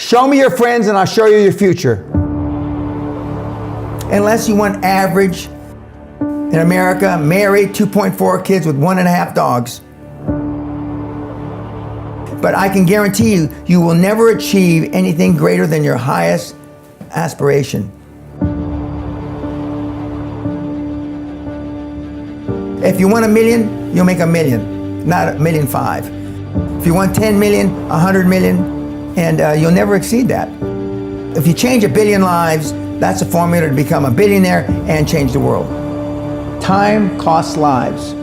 Show me your friends and I'll show you your future. Unless you want average in America, married, 2.4 kids with 1.5 dogs. But I can guarantee you, you will never achieve anything greater than your highest aspiration. If you want $1 million, you'll make $1 million, not $1.5 million. If you want 10 million, 100 million, and you'll never exceed that. If you change 1 billion lives, that's a formula to become a billionaire and change the world. Time costs lives.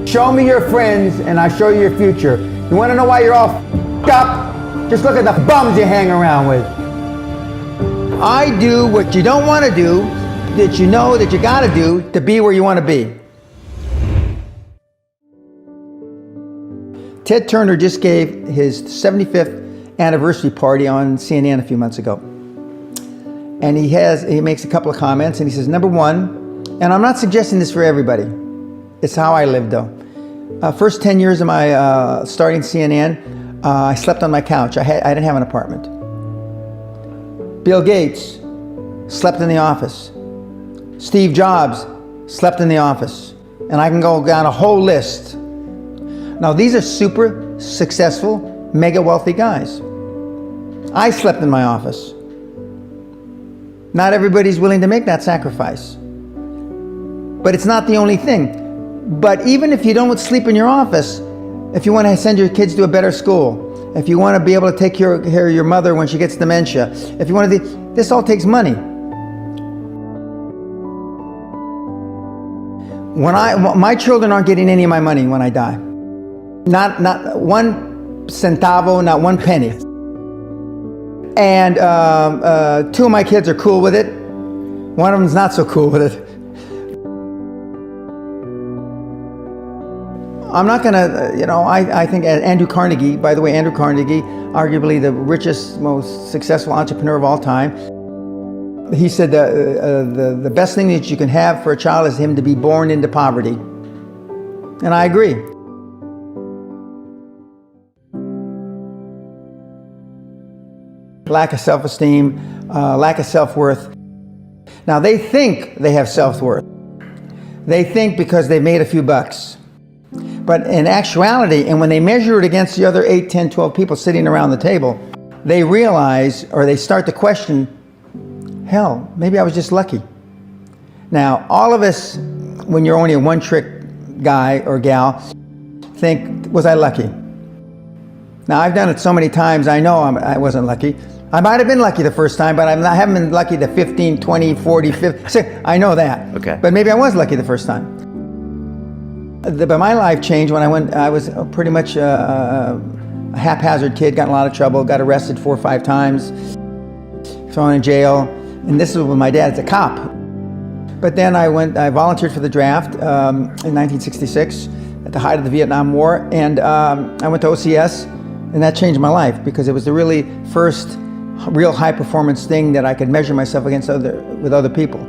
Show me your friends and I'll show you your future. You want to know why you're all f***ed up? Just look at the bums you hang around with. I do what you don't want to do, that you know that you got to do to be where you want to be. Ted Turner just gave his 75th anniversary party on CNN a few months ago. And he makes a couple of comments and he says, number one, and I'm not suggesting this for everybody, it's how I lived though. First 10 years of my starting CNN, I slept on my couch. I didn't have an apartment. Bill Gates slept in the office. Steve Jobs slept in the office. And I can go down a whole list. Now these are super successful, mega wealthy guys. I slept in my office. Not everybody's willing to make that sacrifice. But it's not the only thing. But even if you don't sleep in your office, if you want to send your kids to a better school, if you want to be able to take care of your mother when she gets dementia, if you want to this all takes money. My children aren't getting any of my money when I die. Not one centavo, not one penny. And 2 of my kids are cool with it. One of them's not so cool with it. I'm not gonna, I think Andrew Carnegie, by the way, Andrew Carnegie, arguably the richest, most successful entrepreneur of all time, he said the best thing that you can have for a child is him to be born into poverty. And I agree. Lack of self-esteem, lack of self-worth. Now they think they have self-worth. They think because they've made a few bucks. But in actuality, and when they measure it against the other 8, 10, 12 people sitting around the table, they realize, or they start to question, hell, maybe I was just lucky. Now, all of us, when you're only a one-trick guy or gal, think, was I lucky? Now, I've done it so many times, I know I wasn't lucky. I might have been lucky the first time, but I haven't been lucky the 15, 20, 40, 50, I know that. Okay. But maybe I was lucky the first time. But my life changed when I was pretty much a haphazard kid, got in a lot of trouble, got arrested 4 or 5 times, thrown in jail, and this was with my dad as a cop. But then I volunteered for the draft in 1966 at the height of the Vietnam War, and I went to OCS, and that changed my life because it was the really first real high performance thing that I could measure myself against with other people.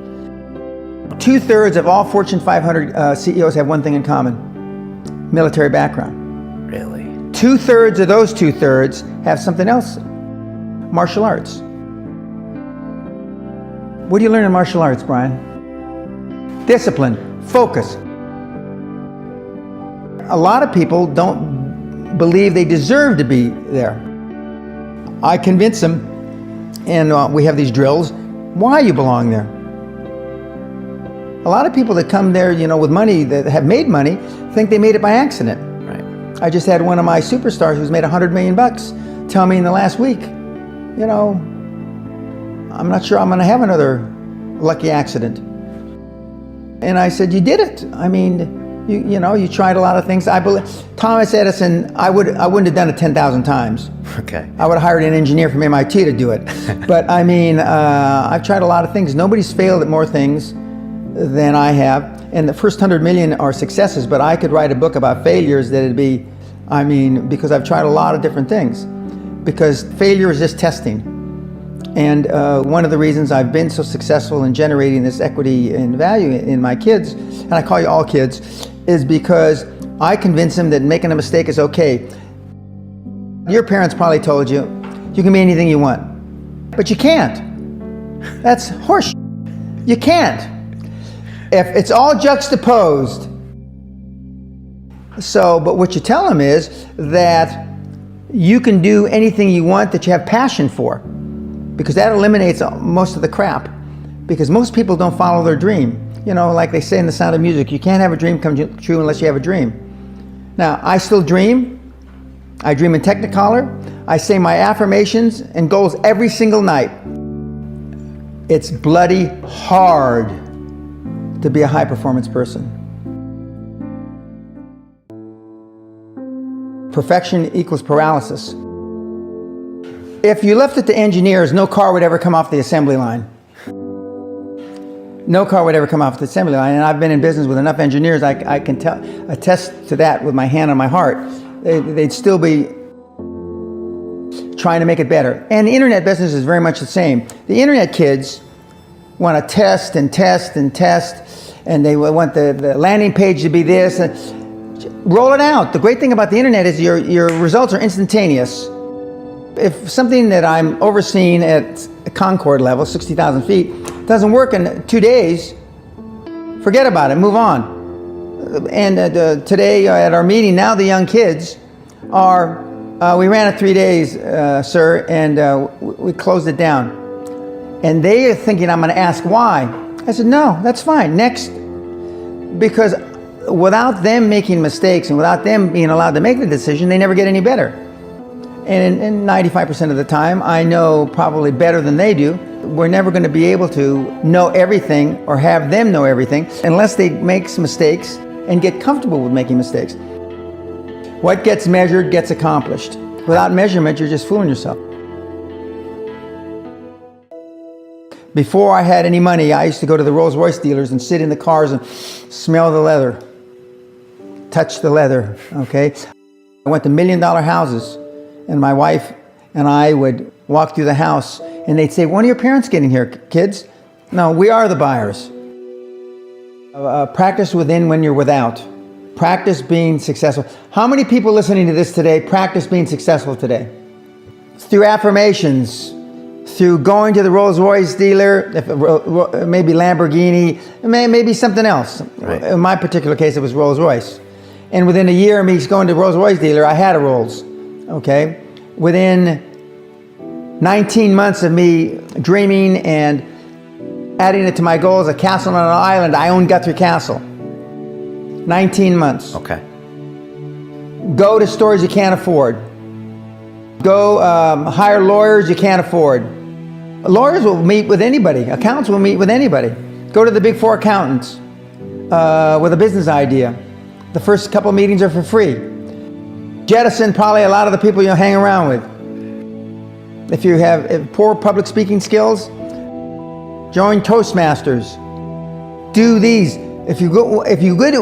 2/3 of all Fortune 500 CEOs have one thing in common: military background. Really? 2/3 of those 2/3 have something else: martial arts. What do you learn in martial arts, Brian? Discipline, focus. A lot of people don't believe they deserve to be there. I convince them, and we have these drills, why you belong there. A lot of people that come there, with money, that have made money, think they made it by accident. Right. I just had one of my superstars who's made $100 million tell me in the last week, I'm not sure I'm going to have another lucky accident. And I said, you did it. I mean, you tried a lot of things. I believe Thomas Edison, I wouldn't have done it 10,000 times. Okay. I would have hired an engineer from MIT to do it. But I mean, I've tried a lot of things. Nobody's failed at more things than I have. And the first 100 million are successes, but I could write a book about failures that'd be, because I've tried a lot of different things. Because failure is just testing. And one of the reasons I've been so successful in generating this equity and value in my kids, and I call you all kids, is because I convince them that making a mistake is okay. Your parents probably told you, you can be anything you want. But you can't. That's horse. You can't. If it's all juxtaposed. So, but what you tell them is that you can do anything you want that you have passion for, because that eliminates most of the crap. Because most people don't follow their dream. You know, like they say in The Sound of Music, you can't have a dream come true unless you have a dream. Now, I still dream. I dream in Technicolor. I say my affirmations and goals every single night. It's bloody hard to be a high-performance person. Perfection equals paralysis. If you left it to engineers, no car would ever come off the assembly line. No car would ever come off the assembly line, and I've been in business with enough engineers, I can attest to that with my hand on my heart. They'd still be trying to make it better. And the internet business is very much the same. The internet kids want to test and test and test, and they want the landing page to be this. Roll it out. The great thing about the internet is your results are instantaneous. If something that I'm overseeing at Concord level, 60,000 feet, doesn't work in 2 days, forget about it, move on. And today at our meeting, now the young kids are, we ran it 3 days, sir, and we closed it down. And they are thinking I'm going to ask why. I said, no, that's fine, next. Because without them making mistakes and without them being allowed to make the decision, they never get any better. And in 95% of the time, I know probably better than they do. We're never going to be able to know everything or have them know everything unless they make some mistakes and get comfortable with making mistakes. What gets measured gets accomplished. Without measurement, you're just fooling yourself. Before I had any money, I used to go to the Rolls-Royce dealers and sit in the cars and smell the leather, touch the leather, okay? I went to $1 million houses, and my wife and I would walk through the house, and they'd say, when are your parents getting here, kids? No, we are the buyers. Practice within when you're without. Practice being successful. How many people listening to this today practice being successful today? Through affirmations, through going to the Rolls-Royce dealer, maybe Lamborghini, maybe something else. Right. In my particular case, it was Rolls-Royce. And within a year of me going to the Rolls-Royce dealer, I had a Rolls, okay? Within 19 months of me dreaming and adding it to my goals, a castle on an island, I own Guthrie Castle. 19 months. Okay. Go to stores you can't afford. Go hire lawyers you can't afford. Lawyers will meet with anybody. Accountants will meet with anybody. Go to the big four accountants with a business idea. The first couple meetings are for free. Jettison probably a lot of the people you'll hang around with. If you have poor public speaking skills, join Toastmasters. Do these. If you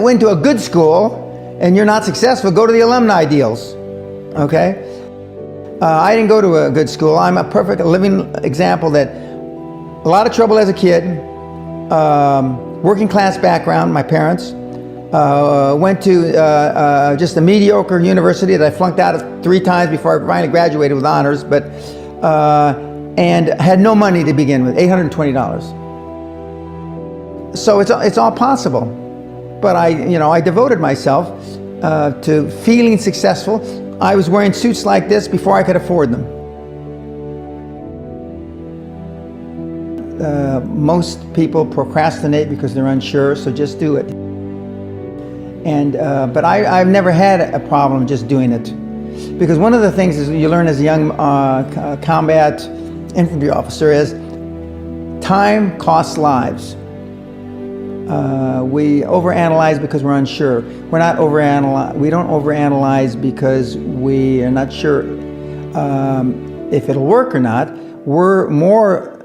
went to a good school and you're not successful, go to the alumni deals. Okay? I didn't go to a good school. I'm a perfect living example that a lot of trouble as a kid, working class background, my parents, went to just a mediocre university that I flunked out of 3 times before I finally graduated with honors, but and had no money to begin with, $820. So it's all possible, but I devoted myself to feeling successful. I was wearing suits like this before I could afford them. Most people procrastinate because they're unsure, so just do it. And but I've never had a problem just doing it, because one of the things is you learn as a young combat infantry officer is time costs lives. We overanalyze because we're unsure. We don't overanalyze because we are not sure if it'll work or not. We're more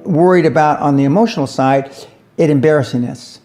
worried about, on the emotional side, it embarrassing us.